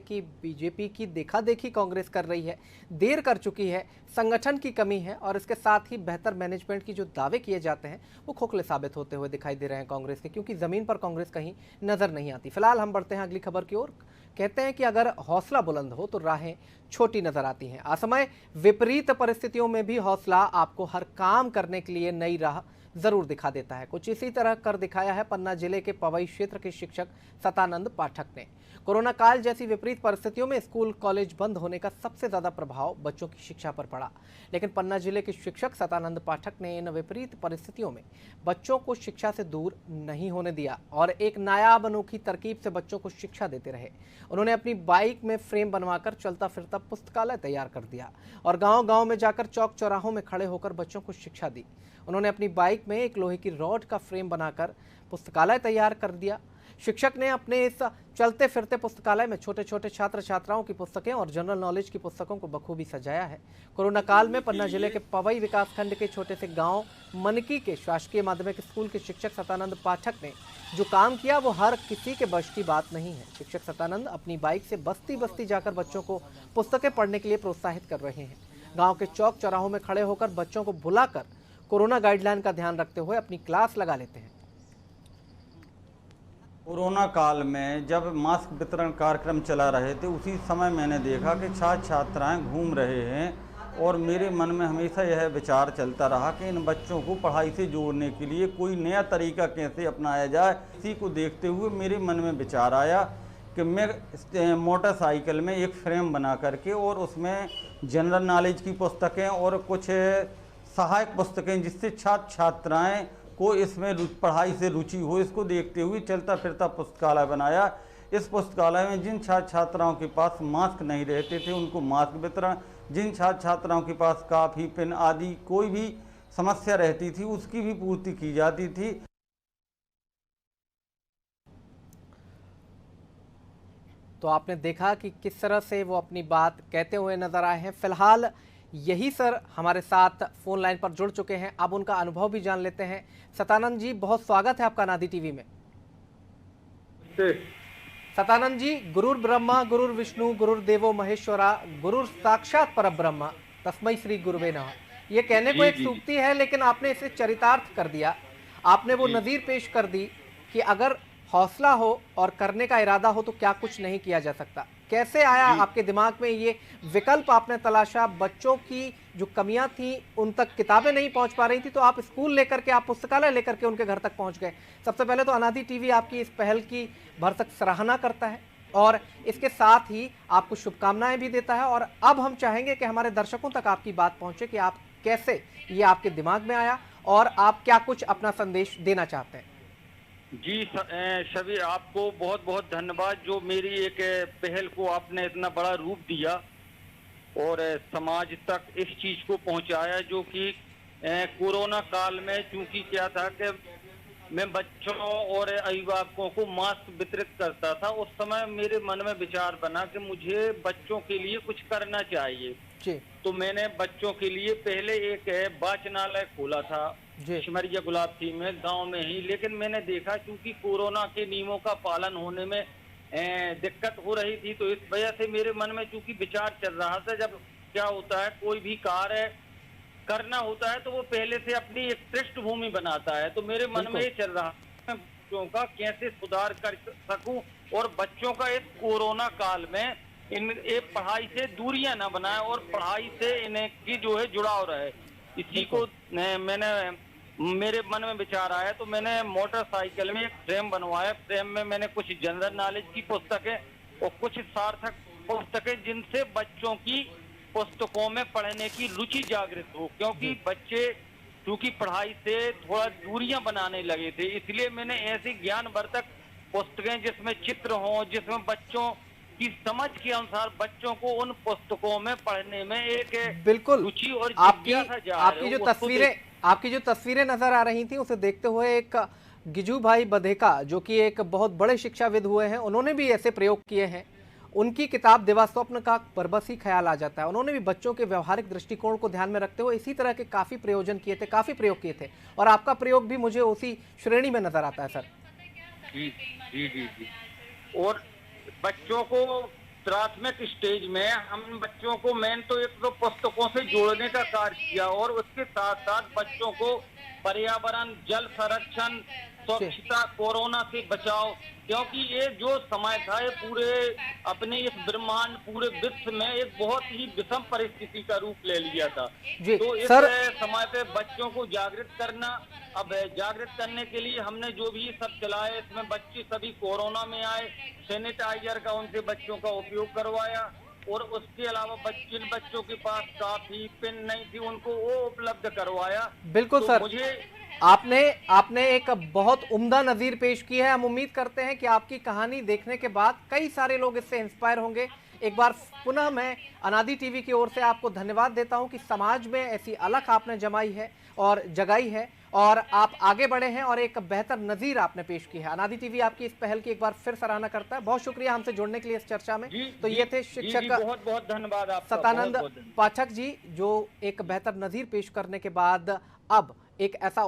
कि बीजेपी की देखा देखी कांग्रेस कर रही है, देर कर चुकी है, संगठन की कमी है और इसके साथ ही बेहतर मैनेजमेंट की जो दावे किए जाते हैं वो खोखले साबित होते हुए दिखाई दे रहे हैं कांग्रेस के, क्योंकि जमीन पर कांग्रेस कहीं नजर नहीं आती। फिलहाल हम बढ़ते हैं अगली खबर की ओर। कहते हैं कि अगर हौसला बुलंद हो तो राहें छोटी नजर आती हैं। असमय विपरीत परिस्थितियों में भी हौसला आपको हर काम करने के लिए नई राह जरूर दिखा देता है। कुछ इसी तरह कर दिखाया है पन्ना जिले के पवई क्षेत्र के शिक्षक सतानंद पाठक ने। कोरोना काल जैसी विपरीत परिस्थितियों में स्कूल कॉलेज बंद होने का सबसे ज्यादा प्रभाव बच्चों की शिक्षा पर पड़ा, लेकिन पन्ना जिले के शिक्षक सतानंद पाठक ने इन विपरीत परिस्थितियों में बच्चों को शिक्षा से दूर नहीं होने दिया और एक नायाब अनोखी तरकीब से बच्चों को शिक्षा देते रहे। उन्होंने अपनी बाइक में फ्रेम बनवाकर चलता फिरता पुस्तकालय तैयार कर दिया और गांव-गांव में जाकर चौक चौराहों में खड़े होकर बच्चों को शिक्षा दी। उन्होंने अपनी बाइक में एक लोहे की रॉड का फ्रेम बनाकर पुस्तकालय तैयार कर दिया। शिक्षक ने अपने इस चलते फिरते पुस्तकालय में छोटे छोटे छात्र छात्राओं की पुस्तकें और जनरल नॉलेज की पुस्तकों को बखूबी सजाया है। कोरोना काल में पन्ना जिले के पवई विकासखंड के छोटे से गांव मनकी के शासकीय माध्यमिक स्कूल के शिक्षक सतानंद पाठक ने जो काम किया वो हर किसी के बस की बात नहीं है। शिक्षक सतानंद अपनी बाइक से बस्ती बस्ती जाकर बच्चों को पुस्तकें पढ़ने के लिए प्रोत्साहित कर रहे हैं। गाँव के चौक चौराहों में खड़े होकर बच्चों को बुलाकर कोरोना गाइडलाइन का ध्यान रखते हुए अपनी क्लास लगा लेते हैं। कोरोना काल में जब मास्क वितरण कार्यक्रम चला रहे थे उसी समय मैंने देखा कि छात्र छात्राएं घूम रहे हैं और मेरे मन में हमेशा यह विचार चलता रहा कि इन बच्चों को पढ़ाई से जोड़ने के लिए कोई नया तरीका कैसे अपनाया जाए। इसी को देखते हुए मेरे मन में विचार आया कि मैं मोटरसाइकिल में एक फ्रेम बना करके और उसमें जनरल नॉलेज की पुस्तकें और कुछ सहायक पुस्तकें जिससे छात्र छात्राएँ को इसमें पढ़ाई से रुचि हो, इसको देखते हुए चलता फिरता पुस्तकालय बनाया। इस पुस्तकालय में जिन छात्र छात्राओं के पास मास्क नहीं रहते थे उनको मास्क वितरण, जिन छात्र छात्राओं के पास काफ़ी पेन आदि कोई भी समस्या रहती थी उसकी भी पूर्ति की जाती थी। तो आपने देखा कि किस तरह से वो अपनी बात कहते हुए नजर आए हैं। फिलहाल यही सर हमारे साथ फोन लाइन पर जुड़ चुके हैं, अब उनका अनुभव भी जान लेते हैं। सतानंद जी, बहुत स्वागत है आपका नादी टीवी में। सतानंद जी, गुरुर ब्रह्मा गुरुर विष्णु गुरुर देवो महेश्वरा गुरुर साक्षात परब्रह्म तस्मै श्री गुरुवे नमः, ये कहने को एक सूक्ति है लेकिन आपने इसे चरितार्थ कर दिया। आपने वो नजीर पेश कर दी कि अगर हौसला हो और करने का इरादा हो तो क्या कुछ नहीं किया जा सकता। कैसे आया आपके दिमाग में ये विकल्प आपने तलाशा? बच्चों की जो कमियां थी उन तक किताबें नहीं पहुंच पा रही थी तो आप स्कूल लेकर के, आप पुस्तकालय लेकर के उनके घर तक पहुंच गए। सबसे पहले तो अनादि टीवी आपकी इस पहल की भरसक सराहना करता है और इसके साथ ही आपको शुभकामनाएं भी देता है। और अब हम चाहेंगे कि हमारे दर्शकों तक आपकी बात पहुंचे कि आप कैसे ये आपके दिमाग में आया और आप क्या कुछ अपना संदेश देना चाहते हैं। जी सभी आपको बहुत बहुत धन्यवाद जो मेरी एक पहल को आपने इतना बड़ा रूप दिया और समाज तक इस चीज को पहुंचाया जो कि कोरोना काल में चूंकि क्या था कि मैं बच्चों और अभिभावकों को मास्क वितरित करता था, उस समय मेरे मन में विचार बना कि मुझे बच्चों के लिए कुछ करना चाहिए। तो मैंने बच्चों के लिए पहले एक वाचनालय खोला था सिमरिया गुलाबसी में गांव में ही, लेकिन मैंने देखा क्योंकि कोरोना के नियमों का पालन होने में दिक्कत हो रही थी तो इस वजह से मेरे मन में चूंकि विचार चल रहा था, जब क्या होता है कोई भी कार्य करना होता है तो वो पहले से अपनी एक पृष्ठभूमि बनाता है। तो मेरे मन में ये चल रहा है बच्चों का कैसे सुधार कर सकूं और बच्चों का इस कोरोना काल में इन एक पढ़ाई से दूरियां ना बनाए और पढ़ाई से इन्हें की जो है जुड़ाव रहे। इसी को मैंने मेरे मन में विचार आया तो मैंने मोटरसाइकिल में एक फ्रेम बनवाया। फ्रेम में मैंने कुछ जनरल नॉलेज की पुस्तकें और कुछ सार्थक पुस्तकें जिनसे बच्चों की पुस्तकों में पढ़ने की रुचि जागृत हो, क्योंकि बच्चे क्योंकि पढ़ाई से थोड़ा दूरियां बनाने लगे थे, इसलिए मैंने ऐसी ज्ञानवर्धक पुस्तकें जिसमें चित्र हों, जिसमें बच्चों की समझ के अनुसार बच्चों को उन पुस्तकों में पढ़ने में एक बिल्कुल रुचि और आपकी जो तस्वीरें नजर आ रही थी उसे देखते हुए एक गिजू भाई बधेका जो कि एक बहुत बड़े शिक्षाविद हुए हैं, उन्होंने भी ऐसे प्रयोग किए हैं। उनकी किताब देवास्वप्न का बरबस ही ख्याल आ जाता है। उन्होंने भी बच्चों के व्यवहारिक दृष्टिकोण को ध्यान में रखते हुए इसी तरह के काफी प्रयोजन किए थे, काफी प्रयोग किए थे और आपका प्रयोग भी मुझे उसी श्रेणी में नजर आता है सर। जी जी जी जी। और बच्चों को प्राथमिक स्टेज में हम बच्चों को मेन तो एक तो पुस्तकों से जोड़ने का कार्य किया और उसके साथ साथ बच्चों को पर्यावरण, जल संरक्षण, स्वच्छता, कोरोना से बचाव, क्योंकि ये जो समय था ये पूरे अपने इस ब्रह्मांड, पूरे विश्व में एक बहुत ही विषम परिस्थिति का रूप ले लिया था। जी, तो इस सर समय पे बच्चों को जागृत करना, अब जागृत करने के लिए हमने जो भी सब चलाया, इसमें बच्चे सभी कोरोना में आए, सैनिटाइजर का उनसे बच्चों का उपयोग करवाया और उसके अलावा जिन बच्चों के पास कापी पेन नहीं थी उनको वो उपलब्ध करवाया। बिल्कुल तो सर, मुझे आपने एक बहुत उम्दा नज़ीर पेश की है। हम उम्मीद करते हैं कि आपकी कहानी देखने के बाद कई सारे लोग इससे इंस्पायर होंगे। एक बार पुनः मैं अनादि टीवी की ओर से आपको धन्यवाद देता हूं कि समाज में ऐसी अलख आपने जमाई है और जगाई है और आप आगे बढ़े हैं और एक बेहतर नज़ीर आपने पेश की है। अनादि टीवी आपकी इस पहल की एक बार फिर सराहना करता है। बहुत शुक्रिया हमसे जुड़ने के लिए इस चर्चा में। तो ये थे शिक्षक बहुत बहुत धन्यवाद आपका, सतानंद बहुत-बहुत धन्यवाद। पाठक जी, जो एक बेहतर नज़ीर पेश करने के बाद अब एक ऐसा